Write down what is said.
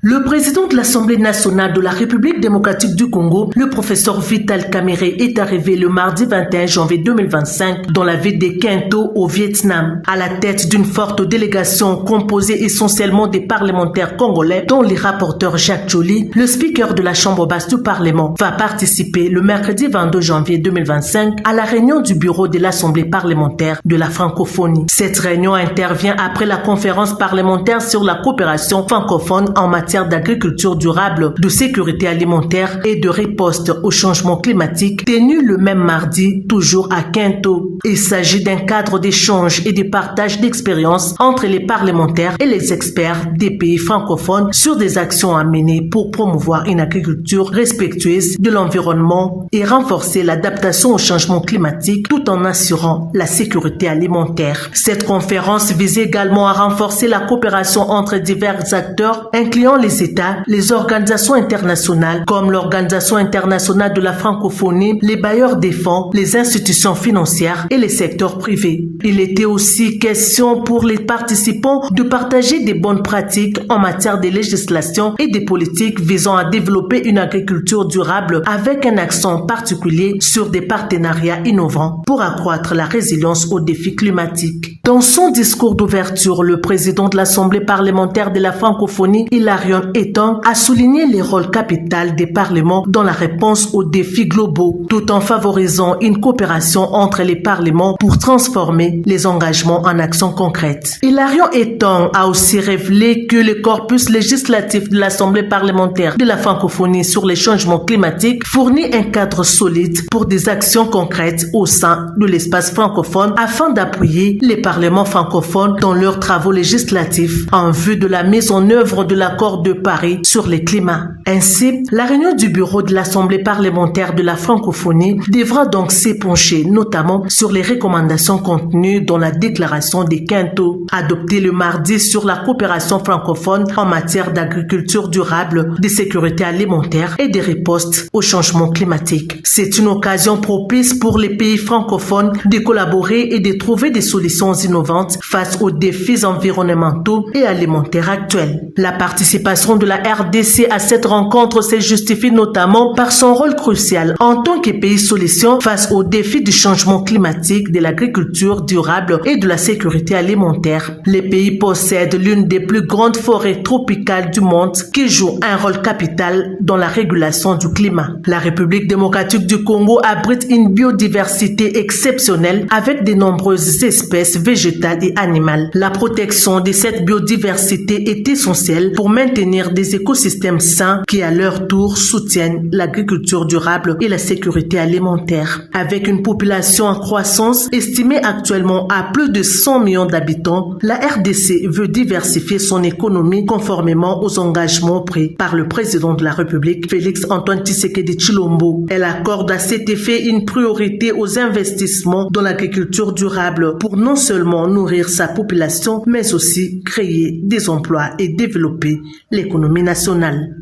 Le président de l'Assemblée nationale de la République démocratique du Congo, le professeur Vital Kamerhe, est arrivé le mardi 21 janvier 2025 dans la ville de Kinto au Vietnam, à la tête d'une forte délégation composée essentiellement des parlementaires congolais, dont les rapporteurs Jacques Joly, le speaker de la Chambre basse du Parlement, va participer le mercredi 22 janvier 2025 à la réunion du bureau de l'Assemblée parlementaire de la francophonie. Cette réunion intervient après la conférence parlementaire sur la coopération francophone en matière d'agriculture durable, de sécurité alimentaire et de riposte au changement climatique, tenue le même mardi, toujours à Kinto. Il s'agit d'un cadre d'échange et de partage d'expériences entre les parlementaires et les experts des pays francophones sur des actions à mener pour promouvoir une agriculture respectueuse de l'environnement et renforcer l'adaptation au changement climatique tout en assurant la sécurité alimentaire. Cette conférence vise également à renforcer la coopération entre divers acteurs, incluant les États, les organisations internationales comme l'Organisation internationale de la francophonie, les bailleurs des fonds, les institutions financières et les secteurs privés. Il était aussi question pour les participants de partager des bonnes pratiques en matière de législation et des politiques visant à développer une agriculture durable avec un accent particulier sur des partenariats innovants pour accroître la résilience aux défis climatiques. Dans son discours d'ouverture, le président de l'Assemblée parlementaire de la francophonie, Hilarion Etong, a souligné les rôles capitaux des parlements dans la réponse aux défis globaux, tout en favorisant une coopération entre les parlements pour transformer les engagements en actions concrètes. Hilarion Etong a aussi révélé que le corpus législatif de l'Assemblée parlementaire de la francophonie sur les changements climatiques fournit un cadre solide pour des actions concrètes au sein de l'espace francophone afin d'appuyer les parlements francophones dans leurs travaux législatifs en vue de la mise en œuvre de l'accord de Paris sur le climat. Ainsi, la réunion du bureau de l'Assemblée parlementaire de la francophonie devra donc s'épancher notamment sur les recommandations contenues dans la déclaration de Kinto, adoptée le mardi sur la coopération francophone en matière d'agriculture durable, de sécurité alimentaire et de riposte au changement climatique. C'est une occasion propice pour les pays francophones de collaborer et de trouver des solutions innovantes face aux défis environnementaux et alimentaires actuels. La participation de la RDC à cette rencontre se justifie notamment par son rôle crucial en tant que pays solution face aux défis du changement climatique, de l'agriculture durable et de la sécurité alimentaire. Les pays possèdent l'une des plus grandes forêts tropicales du monde qui joue un rôle capital dans la régulation du climat. La République démocratique du Congo abrite une biodiversité exceptionnelle avec de nombreuses espèces végétales et animales. La protection de cette biodiversité est essentielle pour maintenir des écosystèmes sains qui à leur tour soutiennent l'agriculture durable et la sécurité alimentaire. Avec une population en croissance estimée actuellement à plus de 100 millions d'habitants, la RDC veut diversifier son économie conformément aux engagements pris par le président de la République, Félix Antoine Tshisekedi Tshilombo. Elle accorde à cet effet une priorité aux investissements dans l'agriculture durable pour non seulement nourrir sa population, mais aussi créer des emplois et développer l'économie nationale.